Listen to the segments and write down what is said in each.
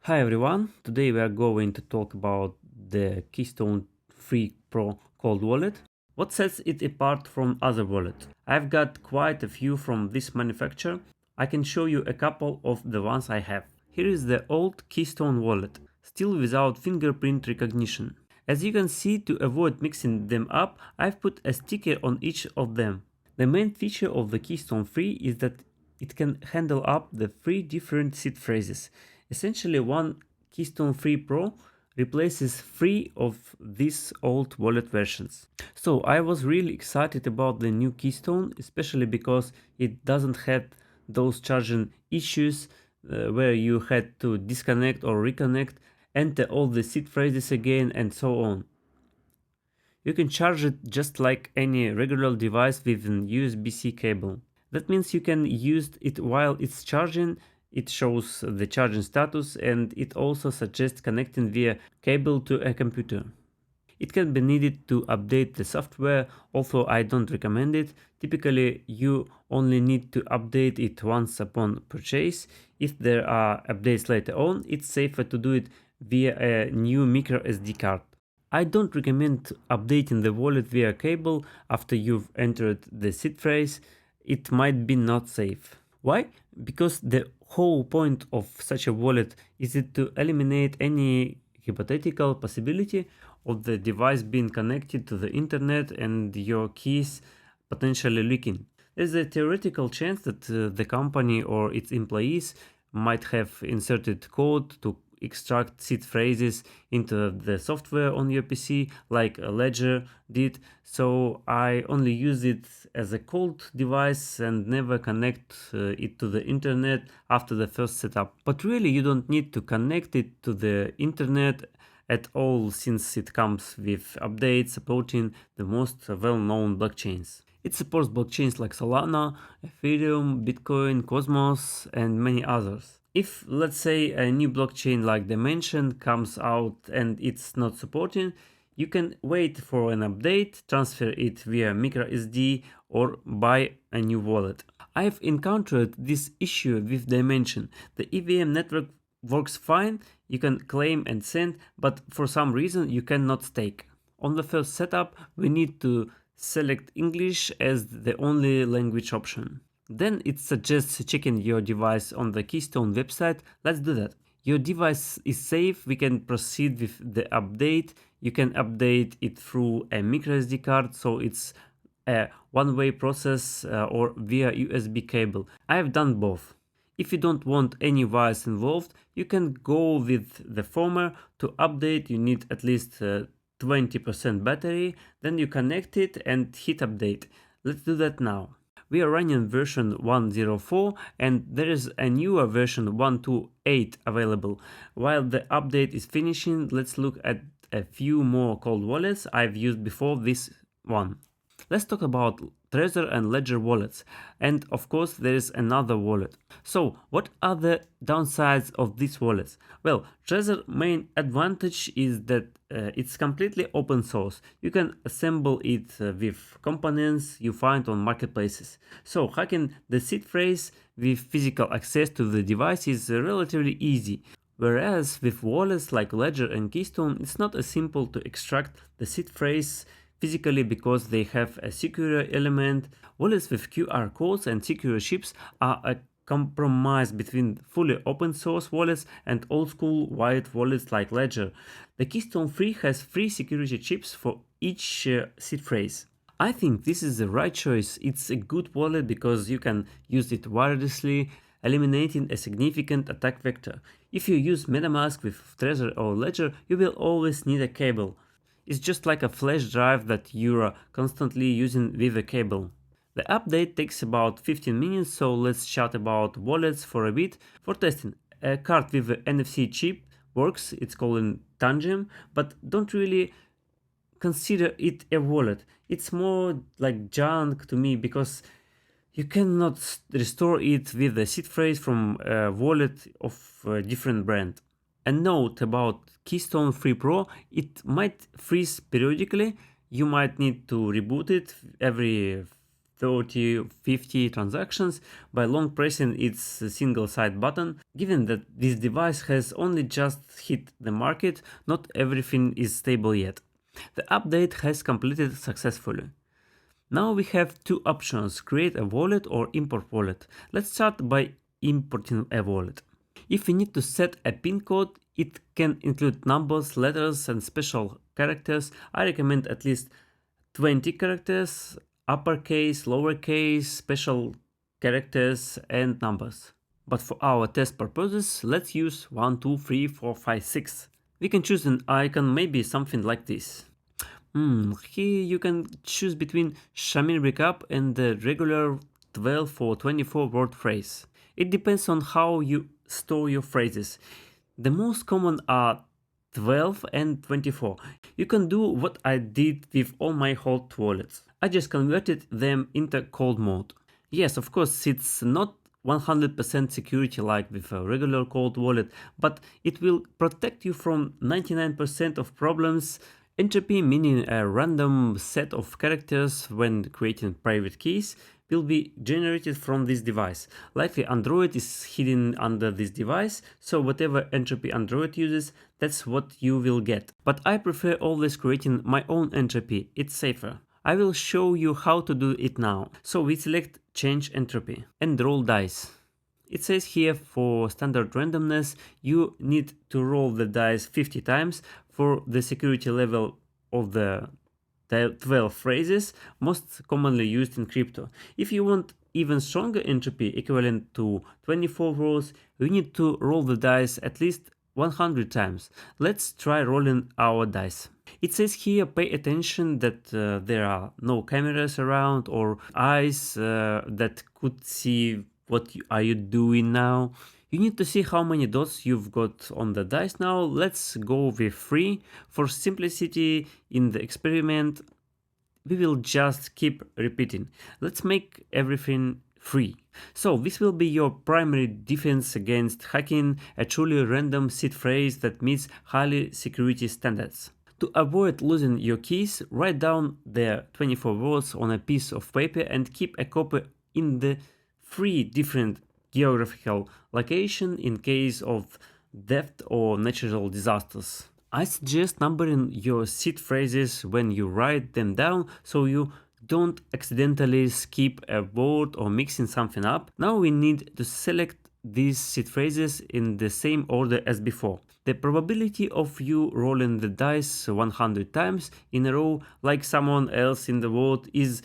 Hi everyone, today we are going to talk about the Keystone Free Pro cold wallet. What sets it apart from other wallets? I've got quite a few from this manufacturer. I can show you a couple of the ones I have. Here is the old Keystone wallet, still without fingerprint recognition. As you can see, to avoid mixing them up, I've put a sticker on each of them. The main feature of the Keystone Free is that it can handle up the three different seed phrases. Essentially, one Keystone Free Pro replaces three of these old wallet versions. So I was really excited about the new Keystone, especially because it doesn't have those charging issues where you had to disconnect or reconnect, enter all the seed phrases again, and so on. You can charge it just like any regular device with an USB-C cable. That means you can use it while it's charging. It shows the charging status and it also suggests connecting via cable to a computer. It can be needed to update the software, although I don't recommend it. Typically, you only need to update it once upon purchase. If there are updates later on, it's safer to do it via a new micro SD card. I don't recommend updating the wallet via cable after you've entered the seed phrase. It might be not safe. Why? Because the whole point of such a wallet is it to eliminate any hypothetical possibility of the device being connected to the internet and your keys potentially leaking. There's a theoretical chance that the company or its employees might have inserted code to extract seed phrases into the software on your PC like a Ledger did, so I only use it as a cold device and never connect it to the internet after the first setup. But really you don't need to connect it to the internet at all since it comes with updates supporting the most well-known blockchains. It supports blockchains like Solana, Ethereum, Bitcoin, Cosmos, and many others. If, let's say, a new blockchain like Dimension comes out and it's not supporting, you can wait for an update, transfer it via microSD, or buy a new wallet. I've encountered this issue with Dimension. The EVM network works fine, you can claim and send, but for some reason you cannot stake. On the first setup, we need to select English as the only language option. Then it suggests checking your device on the Keystone website. Let's do that. Your device is safe, we can proceed with the update. You can update it through a microSD card, so it's a one-way process or via USB cable. I have done both. If you don't want any wires involved, you can go with the former. To update, you need at least 20% battery, then you connect it and hit update. Let's do that now. We are running version 1.04 and there is a newer version 1.28 available. While the update is finishing, let's look at a few more cold wallets I've used before this one. Let's talk about Trezor and Ledger wallets, and of course there is another wallet. So what are the downsides of these wallets? Well, Trezor main advantage is that it's completely open source. You can assemble it with components you find on marketplaces. So hacking the seed phrase with physical access to the device is relatively easy. Whereas with wallets like Ledger and Keystone, it's not as simple to extract the seed phrase physically because they have a secure element. Wallets with QR codes and secure chips are a compromise between fully open source wallets and old school white wallets like Ledger. The Keystone Free has 3 security chips for each seed phrase. I think this is the right choice. It's a good wallet because you can use it wirelessly, eliminating a significant attack vector. If you use Metamask with Trezor or Ledger, you will always need a cable. It's just like a flash drive that you're constantly using with a cable. The update takes about 15 minutes, so let's chat about wallets for a bit. For testing, a card with an NFC chip works, it's called Tangem, but don't really consider it a wallet. It's more like junk to me because you cannot restore it with a seed phrase from a wallet of a different brand. A note about Keystone Free Pro, it might freeze periodically. You might need to reboot it every 30, 50 transactions by long pressing its single side button. Given that this device has only just hit the market, not everything is stable yet. The update has completed successfully. Now we have two options, create a wallet or import wallet. Let's start by importing a wallet. If we need to set a PIN code, it can include numbers, letters, and special characters. I recommend at least 20 characters, uppercase, lowercase, special characters, and numbers. But for our test purposes, let's use 1, 2, 3, 4, 5, 6. We can choose an icon, maybe something like this. Here you can choose between Shamin Recap and the regular 12 or 24 word phrase. It depends on how you store your phrases. The most common are 12 and 24. You can do what I did with all my hot wallets. I just converted them into cold mode. Yes, of course, it's not 100% security like with a regular cold wallet, but it will protect you from 99% of problems. Entropy, meaning a random set of characters when creating private keys, will be generated from this device. Likely Android is hidden under this device, so whatever entropy Android uses, that's what you will get. But I prefer always creating my own entropy, it's safer. I will show you how to do it now. So we select change entropy and roll dice. It says here for standard randomness, you need to roll the dice 50 times for the security level of the 12 phrases most commonly used in crypto. If you want even stronger entropy equivalent to 24 rolls, you need to roll the dice at least 100 times. Let's try rolling our dice. It says here pay attention that there are no cameras around or eyes that could see what are you doing now. You need to see how many dots you've got on the dice now. Let's go with 3. For simplicity in the experiment, we will just keep repeating. Let's make everything 3. So this will be your primary defense against hacking, a truly random seed phrase that meets highly security standards. To avoid losing your keys, write down the 24 words on a piece of paper and keep a copy in the 3 different geographical locations in case of theft or natural disasters. I suggest numbering your seed phrases when you write them down so you don't accidentally skip a word or mixing something up. Now we need to select these seed phrases in the same order as before. The probability of you rolling the dice 100 times in a row like someone else in the world is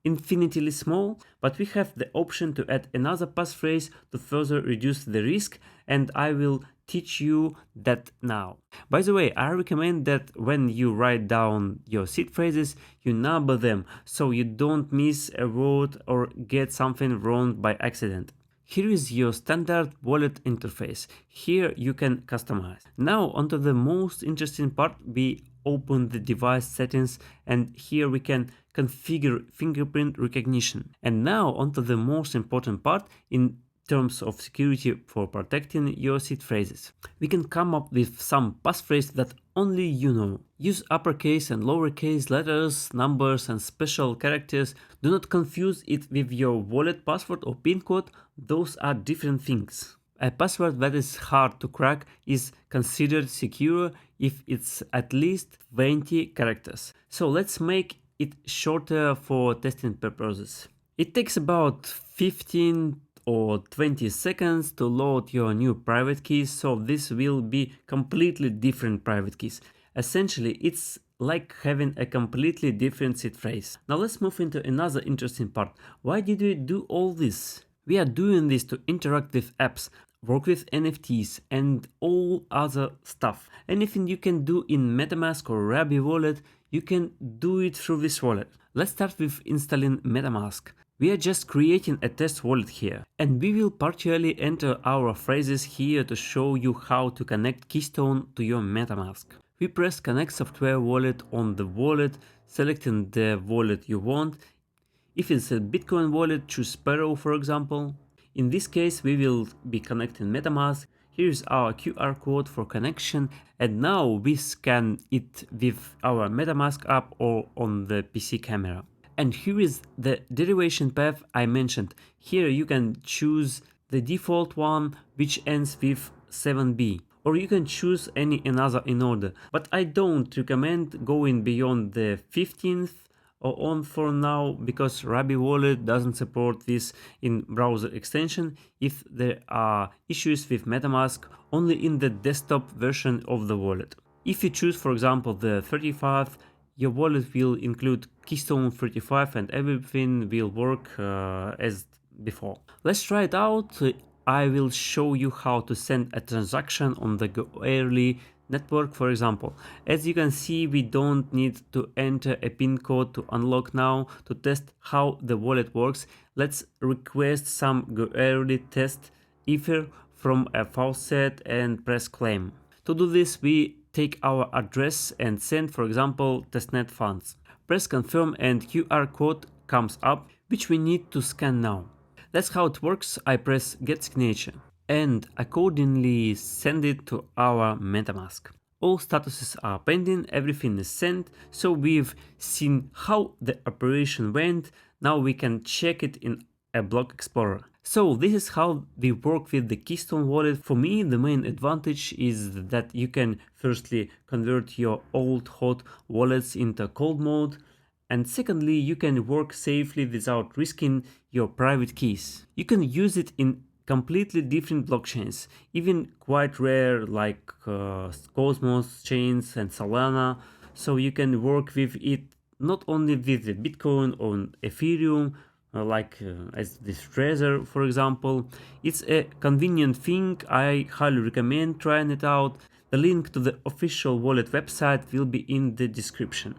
infinitely small, but we have the option to add another passphrase to further reduce the risk, and I will teach you that now. By the way, I recommend that when you write down your seed phrases, you number them so you don't miss a word or get something wrong by accident. Here is your standard wallet interface. Here you can customize. Now onto the most interesting part, we open the device settings and here we can configure fingerprint recognition. And now onto the most important part in terms of security for protecting your seed phrases. We can come up with some passphrase that only you know. Use uppercase and lowercase letters, numbers and special characters. Do not confuse it with your wallet password or PIN code. Those are different things. A password that is hard to crack is considered secure if it's at least 20 characters. So let's make it shorter for testing purposes. It takes about 15 or 20 seconds to load your new private keys, so this will be completely different private keys. Essentially, it's like having a completely different seed phrase. Now let's move into another interesting part. Why did we do all this? We are doing this to interact with apps, work with NFTs and all other stuff. Anything you can do in Metamask or Rabi wallet, you can do it through this wallet. Let's start with installing Metamask. We are just creating a test wallet here, and we will partially enter our phrases here to show you how to connect Keystone to your Metamask. We press connect software wallet on the wallet, selecting the wallet you want. If it's a Bitcoin wallet, choose Sparrow for example. In this case, we will be connecting Metamask. Here's our QR code for connection, and now we scan it with our Metamask app or on the PC camera. And here is the derivation path I mentioned. Here you can choose the default one which ends with 7b, or you can choose any another in order, but I don't recommend going beyond the 15th or on for now, because Ruby Wallet doesn't support this in browser extension if there are issues with Metamask only in the desktop version of the wallet. If you choose, for example, the 35, your wallet will include Keystone 35 and everything will work as before. Let's try it out. I will show you how to send a transaction on the early network, for example. As you can see, we don't need to enter a PIN code to unlock now. To test how the wallet works, let's request some early test Ether from a faucet and press claim. To do this, we take our address and send, for example, testnet funds. Press confirm and QR code comes up, which we need to scan now. That's how it works. I press get signature and accordingly send it to our MetaMask. All statuses are pending, everything is sent, so we've seen how the operation went. Now we can check it in a block explorer. So this is how we work with the Keystone wallet. For me, the main advantage is that you can firstly convert your old hot wallets into cold mode, and secondly, you can work safely without risking your private keys. You can use it in completely different blockchains, even quite rare like Cosmos chains and Solana. So you can work with it not only with the Bitcoin or Ethereum, as this Trezor, for example. It's a convenient thing. I highly recommend trying it out. The link to the official wallet website will be in the description.